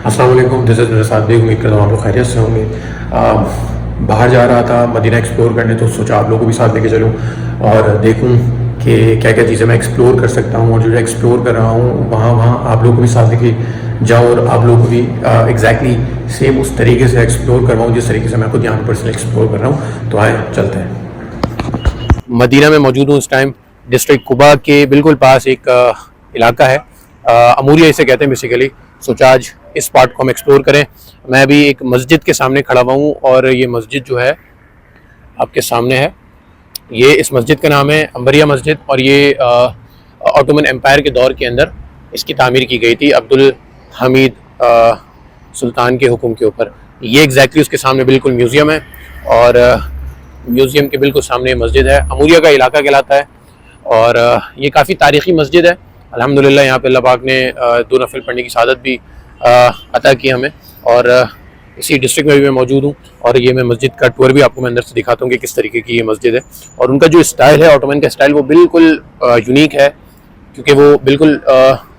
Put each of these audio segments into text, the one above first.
अस्सलाम वालेकुम, this is मेरे साथ भी। उम्मीद करता हूँ आप लोग खैरियत से होंगे। बाहर जा रहा था मदीना एक्सप्लोर करने, तो सोचा आप लोगों को भी साथ लेके चलूँ और देखूँ कि क्या क्या चीज़ें मैं एक्सप्लोर कर सकता हूँ, और जो एक्सप्लोर कर रहा हूँ वहाँ वहाँ आप लोगों को भी साथ लेके जाओ और आप लोगों को भी एग्जैक्टली सेम उस तरीके से एक्सप्लोर करवाऊँ जिस तरीके से मैं खुद यहाँ पर पर्सनली एक्सप्लोर कर रहा हूँ। तो आए चलते हैं। मदीना में मौजूद हूँ इस टाइम। डिस्ट्रिक्ट कुबा के बिल्कुल पास एक इलाका है, अमूरिया इसे कहते हैं बेसिकली। सोचा आज इस पार्ट को हम एक्सप्लोर करें। मैं अभी एक मस्जिद के सामने खड़ा हुआ हूँ और ये मस्जिद जो है आपके सामने है। ये इस मस्जिद का नाम है अंबरिया मस्जिद, और ये ऑटोमन एम्पायर के दौर के अंदर इसकी तामीर की गई थी अब्दुल हमीद सुल्तान के हुक्म के ऊपर। ये एग्जैक्टली उसके सामने बिल्कुल म्यूज़ियम है, और म्यूज़ियम के बिल्कुल सामने मस्जिद है। अमूरिया का इलाका कहलाता है, और ये काफ़ी तारीख़ी मस्जिद है। अल्हम्दुलिल्लाह यहाँ पे अल्लाह पाक ने 2 नफिल पढ़ने की सआदत भी अता की हमें, और इसी डिस्ट्रिक्ट में भी मैं मौजूद हूँ। और ये मैं मस्जिद का टूर भी आपको मैं अंदर से दिखाता हूँ कि किस तरीके की ये मस्जिद है। और उनका जो स्टाइल है, ऑटोमन का स्टाइल, वो बिल्कुल यूनिक है, क्योंकि वो बिल्कुल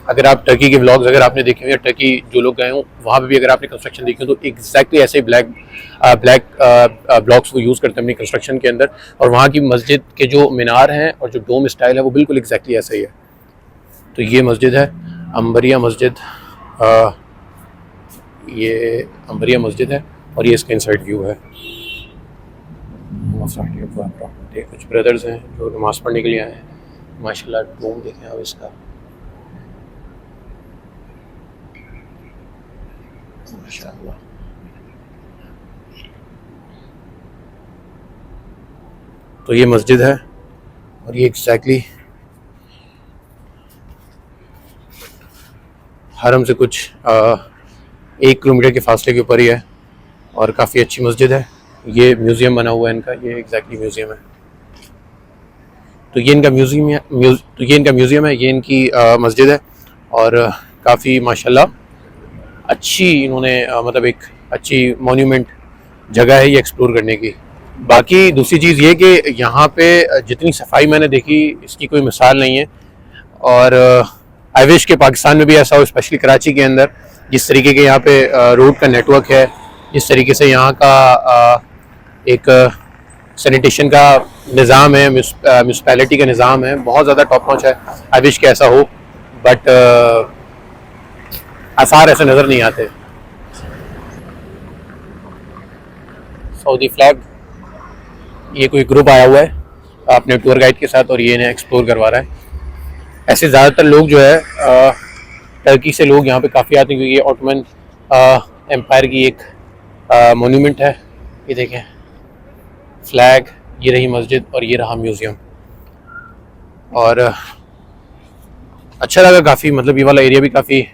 अगर आप टर्की के व्लॉग्स अगर आपने देखे हुए, टर्की जो लोग गए हों वहाँ पे भी अगर आपने कंस्ट्रक्शन देखी हो, तो एग्जैक्टली ऐसे ब्लैक ब्लॉक्स वो यूज़ करते हैं अपनी कंस्ट्रक्शन के अंदर। और वहाँ की मस्जिद के जो मीनार हैं और जो डोम स्टाइल है वो बिल्कुल एग्जैक्टली ऐसा ही है। तो ये मस्जिद है अंबरिया मस्जिद, ये अंबरिया मस्जिद है, और ये इसका इनसाइड व्यू है। कुछ ब्रदर्स हैं जो नमाज़ पढ़ने के लिए आए हैं। माशाल्लाह डोम देखें आप इसका, माशाल्लाह। तो ये मस्जिद है, और ये एग्जैक्टली हरम से कुछ 1 किलोमीटर के फासले के ऊपर ही है, और काफ़ी अच्छी मस्जिद है। ये म्यूज़ियम बना हुआ है इनका, ये एग्जैक्टली म्यूज़ियम है। तो ये इनका म्यूज़ियम है, ये इनकी मस्जिद है, और काफ़ी माशाल्लाह अच्छी इन्होंने मतलब एक अच्छी मोन्यूमेंट जगह है ये एक्सप्लोर करने की। बाकी दूसरी चीज़ ये कि यहाँ पे जितनी सफाई मैंने देखी इसकी कोई मिसाल नहीं है, और आई विश के पाकिस्तान में भी ऐसा हो, स्पेशली कराची के अंदर। जिस तरीके के यहाँ पे रोड का नेटवर्क है, जिस तरीके से यहाँ का एक सैनिटेशन का निज़ाम है, म्यूनसिपैलिटी का निज़ाम है, बहुत ज़्यादा टॉप नॉच है। आई विश के ऐसा हो, बट आसार ऐसे नज़र नहीं आते। सऊदी फ्लैग, ये कोई ग्रुप आया हुआ है अपने टूर गाइड के साथ, और ये इन्हें एक्सप्लोर करवा रहा है। ऐसे ज़्यादातर लोग जो है टर्की से लोग यहाँ पे काफ़ी आते हैं, क्योंकि ये ऑटोमन एम्पायर की एक मोन्यूमेंट है। ये देखें फ्लैग, ये रही मस्जिद, और ये रहा म्यूज़ियम। और अच्छा लगा काफ़ी, मतलब ये वाला एरिया भी काफ़ी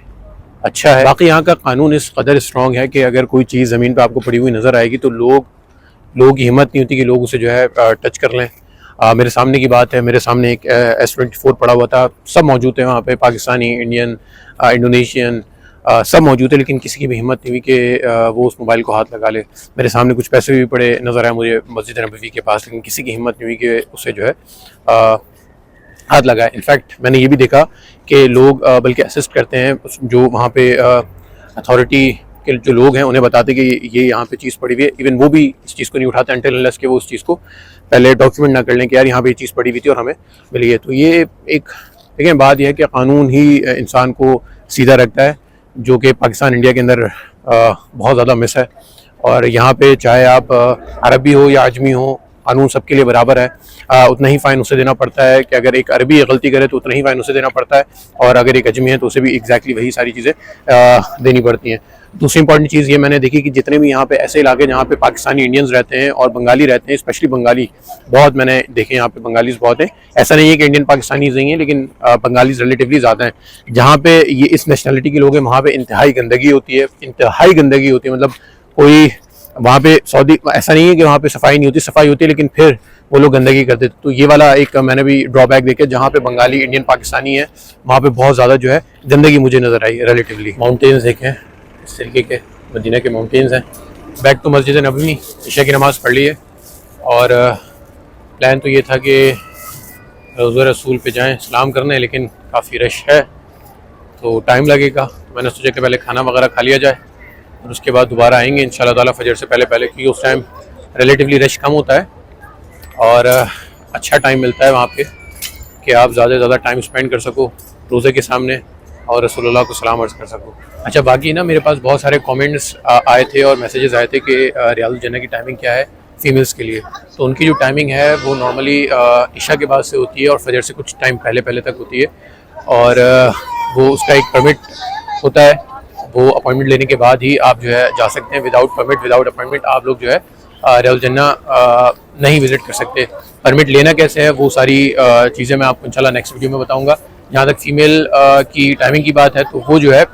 अच्छा है। बाकी यहाँ का कानून इस कदर स्ट्रॉन्ग है कि अगर कोई चीज़ ज़मीन पे आपको पड़ी हुई नज़र आएगी तो लोगों की हिम्मत नहीं होती कि लोग उसे जो है टच कर लें। मेरे सामने की बात है, मेरे सामने एक S24 पड़ा हुआ था, सब मौजूद थे वहाँ पे, पाकिस्तानी, इंडियन, इंडोनेशियन, सब मौजूद है, लेकिन किसी की भी हिम्मत नहीं हुई कि वो उस मोबाइल को हाथ लगा ले। मेरे सामने कुछ पैसे भी पड़े नज़र आए मुझे मस्जिद नबवी के पास, लेकिन किसी की हिम्मत नहीं हुई कि उसे जो है हाथ लगाए। इनफैक्ट मैंने ये भी देखा कि लोग बल्कि असिस्ट करते हैं, जो वहाँ पे अथॉरिटी के जो लोग हैं उन्हें बताते कि ये यहाँ पे चीज़ पड़ी हुई है, इवन वो भी इस चीज़ को नहीं उठाते अनटिल अनलेस कि वो उस चीज़ को पहले डॉक्यूमेंट ना कर लें कि यार यहाँ पे ये चीज़ पड़ी हुई थी और हमें मिली है। तो ये एक लेकिन बात यह है कि कानून ही इंसान को सीधा रखता है, जो कि पाकिस्तान इंडिया के अंदर बहुत ज़्यादा मिस है। और यहाँ पे चाहे आप अरबी हो या आजमी हो, कानून सबके लिए बराबर है। उतना ही फ़ाइन उसे देना पड़ता है कि अगर एक अरबी गलती करे तो उतना ही फ़ाइन उसे देना पड़ता है, और अगर एक अजमी है तो उसे भी एग्जैक्टली वही सारी चीज़ें देनी पड़ती हैं। दूसरी इंपॉर्टेंट चीज़ ये मैंने देखी कि जितने भी यहाँ पे ऐसे इलाके जहाँ पे पाकिस्तानी इंडियंस रहते हैं और बंगाली रहते हैं, स्पेशली बंगाली बहुत मैंने देखे, यहाँ पे बंगालीज बहुत हैं। ऐसा नहीं है कि इंडियन पाकिस्तानीज नहीं है, लेकिन बंगालीज रिलेटिवली ज़्यादा हैं। जहाँ पे ये इस नेशनलिटी के लोग हैं वहाँ पे इंतहाई गंदगी होती है, मतलब कोई वहाँ पे सऊदी ऐसा नहीं है कि वहाँ पे सफाई नहीं होती, सफाई होती है, लेकिन फिर वो लोग गंदगी करते थे। तो ये वाला एक मैंने भी ड्रॉबैक देखे, जहाँ पे बंगाली, इंडियन, पाकिस्तानी है, वहाँ पे बहुत ज़्यादा जो है गंदगी मुझे नज़र आई रिलेटिवली। माउंटेन्स देखें, इस तरीके के मदीना के माउंटेन्स हैं। बैक टू मस्जिद नबवी, ईशा की नमाज़ पढ़ ली है, और प्लान तो ये था कि रोज़ा रसूल पे जाएँ सलाम करने, लेकिन काफ़ी रश है तो टाइम लगेगा। मैंने सोचा कि पहले खाना वगैरह खा लिया जाए और उसके बाद दोबारा आएंगे इंशाल्लाह ताला फजर से पहले पहले, क्योंकि उस टाइम रिलेटिवली रश कम होता है और अच्छा टाइम मिलता है वहाँ पे कि आप ज़्यादा से ज़्यादा टाइम स्पेंड कर सको रोज़े के सामने और रसूलुल्लाह को सलाम अर्ज़ कर सको। अच्छा, बाकी ना मेरे पास बहुत सारे कमेंट्स आए थे और मैसेजेस आए थे कि रियाजुल जन्नह की टाइमिंग क्या है फ़ीमेल्स के लिए। तो उनकी जो टाइमिंग है वो नॉर्मली इशा के बाद से होती है और फजर से कुछ टाइम पहले पहले तक होती है और वो उसका एक परमिट होता है, वो अपॉइंटमेंट लेने के बाद ही आप जो है जा सकते हैं। विदाउट परमिट विदाउट अपॉइंटमेंट आप लोग जो है रियाजुल जन्नह नहीं विज़िट कर सकते। परमिट लेना कैसे है वो सारी चीज़ें मैं आपको इंशाल्लाह नेक्स्ट वीडियो में बताऊँगा। जहाँ तक फ़ीमेल की टाइमिंग की बात है तो वो जो है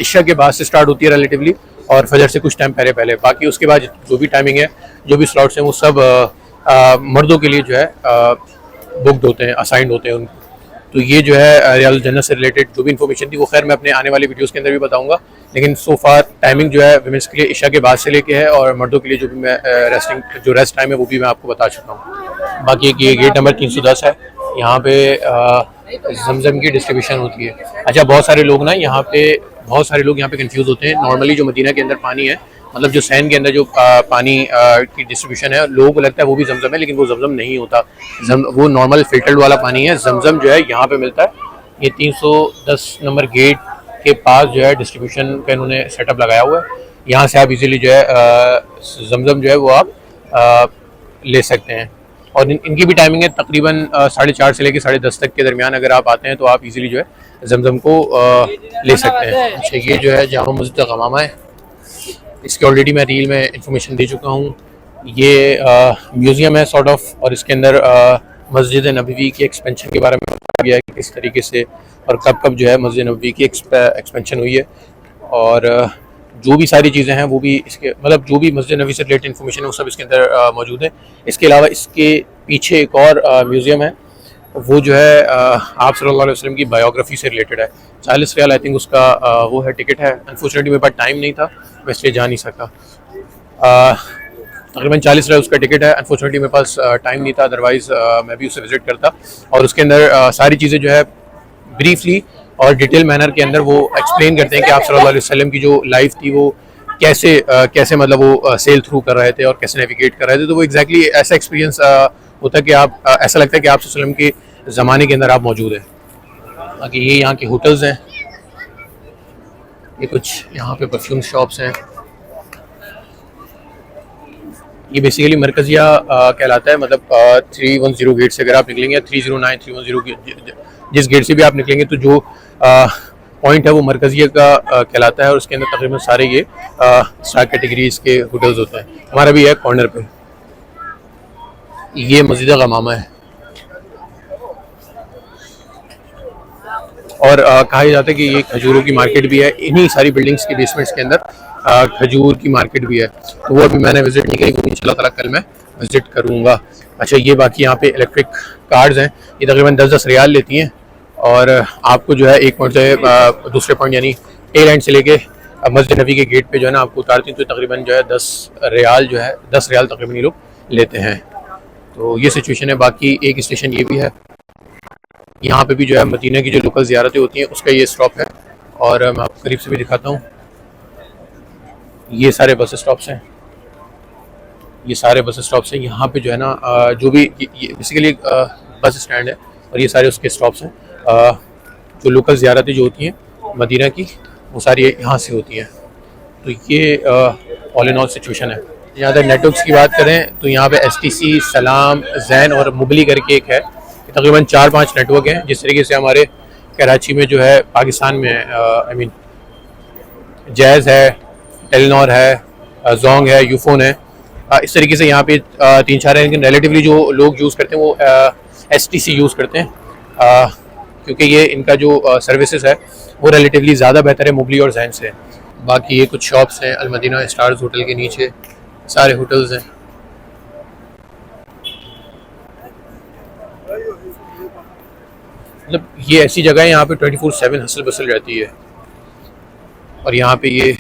इशा के बाद से स्टार्ट होती है रिलेटिवली और फजर से कुछ टाइम पहले पहले। बाकी उसके बाद जो भी टाइमिंग है, जो भी स्लॉट्स हैं वो सब मर्दों के लिए जो है बुकड होते हैं, असाइंड होते हैं उनको। तो ये जो है रियाजुल जन्नह से रिलेटेड जो भी इन्फॉर्मेशन थी वो खैर मैं अपने आने वाली वीडियोस के अंदर भी बताऊंगा, लेकिन सो फार टाइमिंग जो है वुमेंस के लिए इशा के बाद से लेके है और मर्दों के लिए जो भी मैं रेस्ट टाइम है वो भी मैं आपको बता चुका हूँ। बाकी ये गेट नंबर 310 है, यहाँ पे जमजम की डिस्ट्रीब्यूशन होती है। अच्छा, बहुत सारे लोग यहाँ पे कंफ्यूज होते हैं। नॉर्मली जो मदीना के अंदर पानी है, मतलब जो सैन के अंदर जो पानी की डिस्ट्रीब्यूशन है, लोगों को लगता है वो भी जमजम है, लेकिन वो जमजम नहीं होता। वो नॉर्मल फिल्टर्ड वाला पानी है। जमजम जो है यहाँ पे मिलता है। ये 310 नंबर गेट के पास जो है डिस्ट्रीब्यूशन का इन्होंने सेटअप लगाया हुआ है। यहाँ से आप इजीली जो है जमजम जो है वो आप ले सकते हैं और इनकी भी टाइमिंग है तकरीबन 4:30 से लेकर 10:30 तक के दरमियान। अगर आप आते हैं तो आप इजीली जो है जमजम को ले सकते हैं। अच्छा, ये जो है जामा मस्जिद गमामा है, इसके ऑलरेडी मैं रील में इंफॉर्मेशन दे चुका हूँ। ये म्यूज़ियम है सॉर्ट ऑफ, और इसके अंदर मस्जिद नबवी की एक्सपेंशन के बारे में बताया गया है कि किस तरीके से और कब कब जो है मस्जिद नबवी की एक्सपेंशन हुई है और जो भी सारी चीज़ें हैं वो भी इसके, मतलब जो भी मस्जिद नबवी से रिलेटेड इन्फॉर्मेशन है वो सब इसके अंदर मौजूद है। इसके अलावा इसके पीछे एक और म्यूज़ियम है, वो जो है आप सल्लल्लाहु अलैहि वसल्लम की बायोग्राफी से रिलेटेड है। 40 रियाल आई थिंक उसका वो है, टिकट है। अनफॉर्चुनेटली मेरे पास टाइम नहीं था, मैं इसलिए जा नहीं सका। तकरीबन 40 रियाल उसका टिकट है। अनफॉर्चुनेटली मेरे पास टाइम नहीं था, अदरवाइज़ मैं भी उसे विज़िट करता। और उसके अंदर सारी चीज़ें जो है ब्रीफली और डिटेल मैनर के अंदर वो एक्सप्लेन करते हैं कि आप सल्लल्लाहु अलैहि वसल्लम की जो लाइफ थी वो कैसे मतलब वो सेल थ्रू कर रहे थे और कैसे नेविगेट कर रहे थे। तो वो एग्जैक्टली ऐसा एक्सपीरियंस होता है कि आप ऐसा लगता है कि आप सल्लल्लाहु अलैहि वसल्लम के ज़माने के अंदर आप मौजूद हैं। बाकी ये यहाँ के होटल्स हैं, ये कुछ यहाँ पे परफ्यूम शॉप्स हैं। ये बेसिकली मरकज़िया कहलाता है, मतलब 310 गेट से अगर आप निकलेंगे, 309 310 जिस गेट से भी आप निकलेंगे तो जो पॉइंट है वो मरकज़िया का कहलाता है और उसके अंदर तकरीबन सारे ये स्टार कैटेगरीज के होटल्स होते हैं। हमारा भी है कॉर्नर पे। ये मस्जिद गमामा है और कहा जाता है कि ये खजूरों की मार्केट भी है। इन्हीं सारी बिल्डिंग्स के बेसमेंट्स के अंदर खजूर की मार्केट भी है, तो वो अभी मैंने विजिट नहीं करी, वो इंशाल्लाह ताला कल मैं विजिट करूँगा। अच्छा, ये बाकी यहाँ पे इलेक्ट्रिक कार्स हैं, ये तकरीबन 10-10 रियाल लेती हैं और आपको जो है एक पॉइंट से दूसरे पॉइंट यानी टेल एंड से लेके मस्जिद नबी के गेट पे जो है ना आपको उतारती हैं। तो तकरीबन जो है 10 रियाल तकरीबन ये लोग लेते हैं। तो ये सिचुएशन है। बाकी एक स्टेशन ये भी है, यहाँ पे भी जो है मदीना की जो लोकल ज़ियारतें होती हैं उसका ये स्टॉप है और मैं आपको करीब से भी दिखाता हूँ। ये सारे बस स्टॉप्स हैं, ये सारे बस स्टॉप्स हैं। यहाँ पे जो है ना जो भी ये बेसिकली बस स्टैंड है और ये सारे उसके स्टॉप्स हैं। जो लोकल ज़ियारतें जो होती हैं मदीना की वो सारी यहाँ से होती हैं। तो ये ऑल इन ऑल सिचुएशन है। यहाँ तक नेटवर्क्स की बात करें तो यहाँ पे STC, सलाम, जैन और मुबली करके एक है। तकरीबन 4-5 नेटवर्क हैं। जिस तरीके से हमारे कराची में जो है पाकिस्तान में आई मीन जैज़ है, टेलीनॉर है, जोंग है, यूफोन है, इस तरीके से यहाँ पे 3-4 हैं। लेकिन रिलेटिवली जो लोग यूज़ करते हैं वो STC यूज़ करते हैं क्योंकि ये इनका जो सर्विसेज है वो रिलेटिवली ज़्यादा बेहतर है मुबली और जैन से। बाकी ये कुछ शॉप्स हैं अल मदीना स्टार्स होटल के नीचे सारे होटल्स हैं। मतलब ये ऐसी जगह है यहाँ पे 24/7 हसल बसल रहती है। और यहाँ पे ये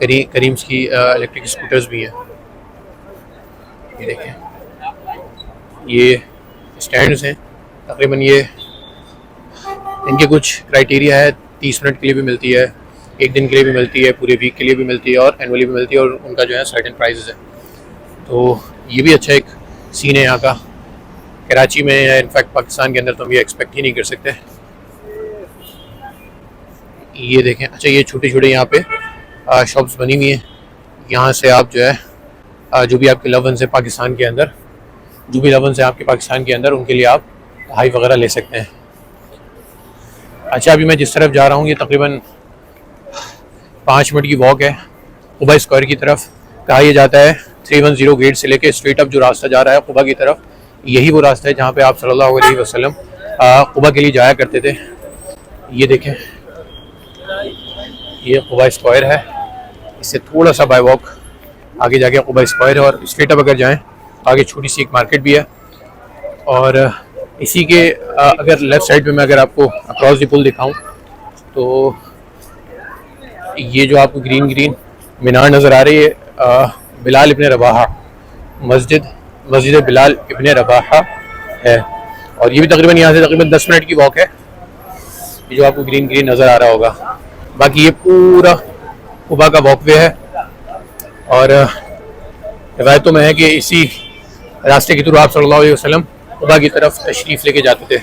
करीम्स की इलेक्ट्रिक स्कूटर्स भी हैं। ये देखें, ये स्टैंड्स हैं। तकरीबन ये इनके कुछ क्राइटेरिया है 30 मिनट के लिए भी मिलती है, 1 दिन के लिए भी मिलती है, पूरे वीक के लिए भी मिलती है और एनुअली भी मिलती है, और उनका जो है सर्टेन प्राइजेज़ है। तो ये भी अच्छा एक सीन है यहाँ का। कराची में या इनफैक्ट पाकिस्तान के अंदर तो हम ये एक्सपेक्ट ही नहीं कर सकते। ये देखें, अच्छा ये छोटे छोटे यहाँ पे शॉप्स बनी हुई हैं। यहाँ से आप जो है जो भी आपके लव वंस है पाकिस्तान के अंदर, जो भी लव वंस है आपके पाकिस्तान के अंदर, उनके लिए आप हाई वगैरह ले सकते हैं। अच्छा अभी मैं जिस तरफ जा रहा हूँ ये तकरीबन 5 मिनट की वॉक है कुबा स्क्वायर की तरफ। कहा यह जाता है 310 गेट से लेके स्ट्रेट अप जो रास्ता जा रहा है कुबा की तरफ, यही वो रास्ता है जहाँ पे आप सल्लल्लाहु अलैहि वसल्लम कुबा के लिए जाया करते थे। ये देखें, ये कुबा स्क्वायर है, इससे थोड़ा सा बाय वॉक आगे जाके कुबा स्क्वायर है, और स्ट्रेट अप अगर जाएं आगे छोटी सी एक मार्केट भी है। और इसी के अगर लेफ़्ट साइड पे मैं अगर आपको अक्रॉस द पुल दिखाऊं तो ये जो आपको ग्रीन ग्रीन मीनार नज़र आ रही है बिलाल इब्ने रबाहा, मस्जिद बिलाल इब्ने रबाहा है, और ये भी तकरीबन यहाँ से तकरीबन 10 मिनट की वॉक है। ये जो आपको ग्रीन ग्रीन नज़र आ रहा होगा, बाकी ये पूरा कुबा का वॉकवे है, और रिवायतों में है कि इसी रास्ते के थ्रू आप सल्लल्लाहु अलैहि वसल्लम कुबा की तरफ तशरीफ़ लेके जाते थे।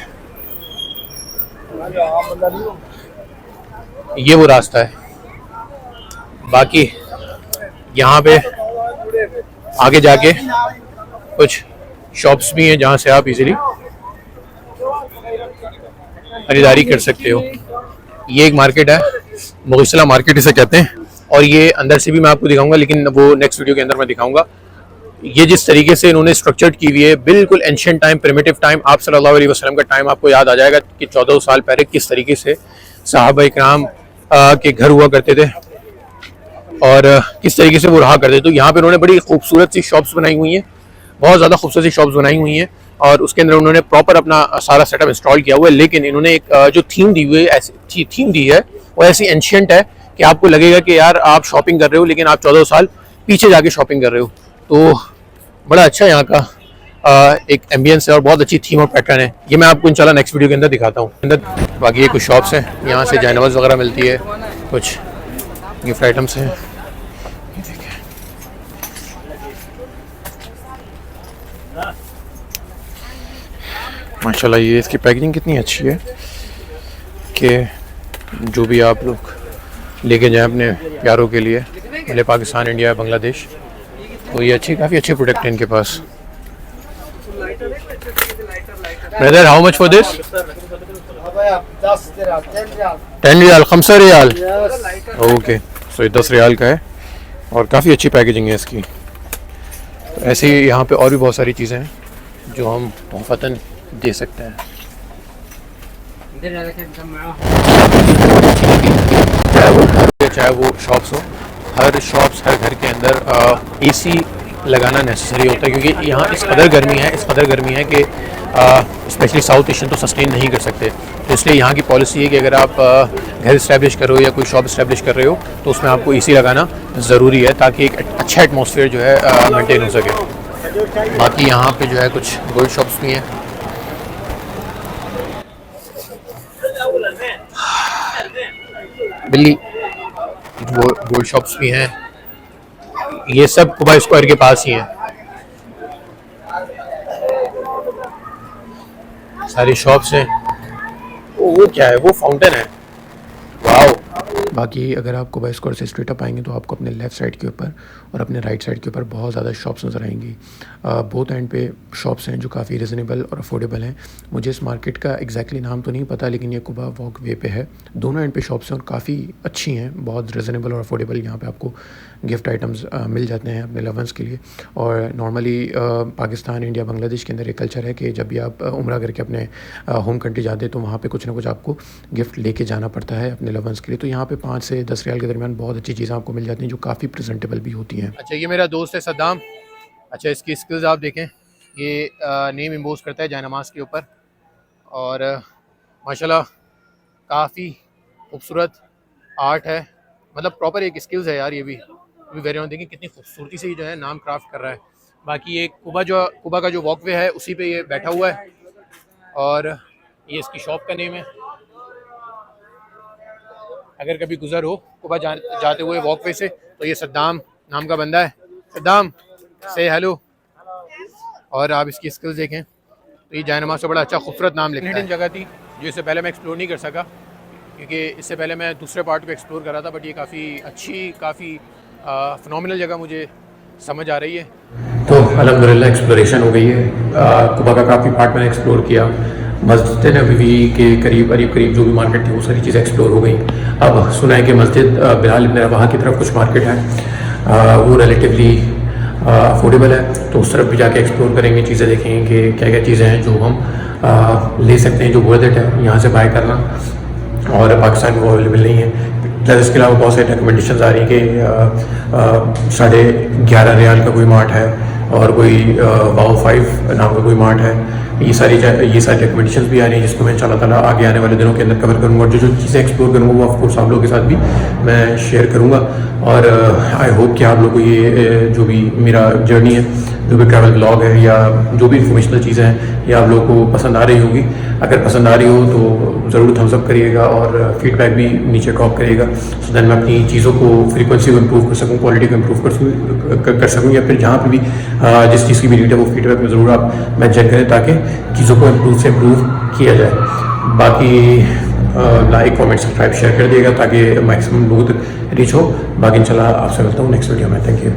ये वो रास्ता है। बाकी यहाँ पे आगे जाके कुछ शॉप्स भी हैं जहाँ से आप इजीली खरीदारी कर सकते हो। ये एक मार्केट है, मुगसला मार्केट इसे कहते हैं, और ये अंदर से भी मैं आपको दिखाऊंगा, लेकिन वो नेक्स्ट वीडियो के अंदर मैं दिखाऊंगा। ये जिस तरीके से इन्होंने स्ट्रक्चर्ड की हुई है, बिल्कुल एंशिएंट टाइम, प्रिमिटिव टाइम, आप सल्लल्लाहु अलैहि वसल्लम का टाइम आपको याद आ जाएगा कि 14 साल पहले किस तरीके से सहाबा इकराम के घर हुआ करते थे और किस तरीके से वो रहा करते थे। तो यहाँ पे उन्होंने बड़ी खूबसूरत सी शॉप्स बनाई हुई हैं, बहुत ज़्यादा खूबसूरत सी शॉप्स बनाई हुई हैं, और उसके अंदर उन्होंने प्रॉपर अपना सारा सेटअप इंस्टॉल किया हुआ है। लेकिन इन्होंने एक जो थीम दी हुई है, ऐसी थीम दी है वो ऐसी एंशिएंट है कि आपको लगेगा कि यार आप शॉपिंग कर रहे हो, लेकिन आप 14 साल पीछे जाके शॉपिंग कर रहे हो। तो बड़ा अच्छा यहाँ का एक एम्बियंस है और बहुत अच्छी थीम और पैटर्न है। ये मैं आपको इंशाल्लाह नेक्स्ट वीडियो के अंदर दिखाता हूँ। अंदर बाकी ये कुछ शॉप्स हैं, यहाँ से जैनवाज वगैरह मिलती है, कुछ गिफ्ट आइटम्स हैं। माशाल्लाह ये इसकी पैकेजिंग कितनी अच्छी है कि जो भी आप लोग लेके जाएं अपने प्यारों के लिए, भले पाकिस्तान, इंडिया, बांग्लादेश, तो ये काफ़ी अच्छे प्रोडक्ट हैं इनके पास। Brother how much for this? 10 riyal, 5 riyal. Okay, so ये 10 रियाल का है और काफ़ी अच्छी पैकेजिंग है इसकी। तो ऐसे ही यहाँ पे और भी बहुत सारी चीज़ें हैं जो हम तोहफ़तन दे सकते हैं। चाहे वो शॉप्स हो, हर शॉप्स, हर घर के अंदर एसी लगाना नेसेसरी होता है, क्योंकि यहाँ इस कदर गर्मी है कि स्पेशली साउथ एशियन तो सस्टेन नहीं कर सकते। तो इसलिए यहाँ की पॉलिसी है कि अगर आप घर इस्टेब्लिश कर रहे हो या कोई शॉप इस्टेब्लिश कर रहे हो तो उसमें आपको एसी लगाना ज़रूरी है, ताकि एक अच्छा एटमॉस्फेयर जो है मेंटेन हो सके। बाकी यहाँ पे जो है कुछ गोल्ड शॉप्स भी हैं। बिल्ली वो गोल्ड शॉप्स भी हैं। ये सब कुबा स्क्वायर के पास ही हैं, सारी शॉप्स हैं। वो क्या है, वो फाउंटेन है, वाओ। बाकी अगर आप कुबा स्क्वायर से स्ट्रेट अप आएंगे तो आपको अपने लेफ़्ट साइड के ऊपर और अपने राइट साइड के ऊपर बहुत ज़्यादा शॉप्स नज़र आएंगी। बोथ एंड पे शॉप्स हैं जो काफ़ी रिजनेबल और अफोर्डेबल हैं। मुझे इस मार्केट का एग्जैक्टली नाम तो नहीं पता, लेकिन ये कुबा वॉक वे पे है। दोनों एंड पे शॉप्स हैं और काफ़ी अच्छी हैं, बहुत रिजनेबल और अफोर्डेबल। यहाँ पे आपको गिफ्ट आइटम्स मिल जाते हैं अपने लवंस के लिए। और नॉर्मली पाकिस्तान, इंडिया, बांग्लादेश के अंदर एक कल्चर है कि जब भी आप उम्रा करके अपने होम कंट्री जाते हैं तो वहाँ पे कुछ ना कुछ आपको गिफ्ट लेके जाना पड़ता है अपने लवंस के लिए। तो यहाँ पे 5 से 10 रियाल के दरमियान बहुत अच्छी चीज़ें आपको मिल जाती हैं जो काफ़ी प्रेजेंटेबल भी होती हैं। अच्छा, ये मेरा दोस्त है सद्दाम। अच्छा, इसकी स्किल्स आप देखें, ये नेम इम्पोज करता है जयनमाज के ऊपर, और माशाल्लाह काफ़ी खूबसूरत आर्ट है, मतलब प्रॉपर एक स्किल्स है यार। ये भी वेरी ऑन, देखिए कितनी खूबसूरती से जो है नाम क्राफ्ट कर रहा है। बाकी ये कुबा का जो वॉकवे है उसी पे ये बैठा हुआ है, और ये इसकी शॉप का नेम है। अगर कभी गुजर हो कुबा जाते हुए वॉकवे से, तो ये सद्दाम नाम का बंदा है। सद्दाम से हेलो। और आप इसकी स्किल्स देखें तो ये जायनमाज़ से बड़ा अच्छा खूबसूरत नाम लिखा है। जगह थी जो इससे पहले मैं एक्सप्लोर नहीं कर सका, क्योंकि इससे पहले मैं दूसरे पार्ट को एक्सप्लोर कर रहा था, बट ये काफ़ी अच्छी, काफ़ी फिनोमिनल जगह मुझे समझ आ रही है। तो अल्हम्दुलिल्लाह एक्सप्लोरेशन हो गई है। कुबा का काफ़ी पार्ट मैंने एक्सप्लोर किया। मस्जिद नबवी के करीब जो भी मार्केट थी वो सारी चीज़ें एक्सप्लोर हो गई। अब सुना है कि मस्जिद बिलाल इब्न रवाहा की तरफ कुछ मार्केट है, वो रिलेटिवली अफोर्डेबल है, तो उस तरफ भी जाके एक्सप्लोर करेंगे, चीज़ें देखेंगे कि क्या क्या चीज़ें हैं जो हम ले सकते हैं, जो वर्थ इट है यहाँ से बाय करना, और पाकिस्तान में वो अवेलेबल नहीं है। प्लस इसके अलावा बहुत सारी रिकमेंडेशन आ रही हैं कि 11.5 रियाल का कोई मार्ट है और कोई वाओ 5 नाम का कोई मार्ट है। ये सारी रिकमेंडेशन भी आ रही हैं, जिसको मैं इंशाल्लाह ताला आगे आने वाले दिनों के अंदर कवर करूँगा। और जो चीज़ें एक्सप्लोर करूँगा वो ऑफकोर्स आप लोगों के साथ भी मैं शेयर करूँगा। और आई होप कि आप लोग को ये जो भी मेरा जर्नी है, जो भी ट्रैवल ब्लॉग है या जो भी इंफॉर्मेशनल चीज़ें हैं, ये आप लोगों को पसंद आ रही होगी। अगर पसंद आ रही हो तो ज़रूर थम्स अप करिएगा और फीडबैक भी नीचे ड्रॉप करिएगा, सो दैट मैं अपनी चीज़ों को फ्रीक्वेंसी को इम्प्रूव कर सकूँ, क्वालिटी को इम्प्रूव कर सकूँ, या फिर जहाँ पे भी जिस चीज़ की भी नीड है वो फीडबैक में ज़रूर आप मेंशन करें, ताकि चीज़ों को इम्प्रूव से इम्प्रूव किया जाए। बाकी लाइक, कमेंट, सब्सक्राइब, शेयर कर दिएगा ताकि मैक्सिमम लोगों तक रीच हो। बाकी इंशाल्लाह आपसे मिलता हूँ नेक्स्ट वीडियो में। Thank you.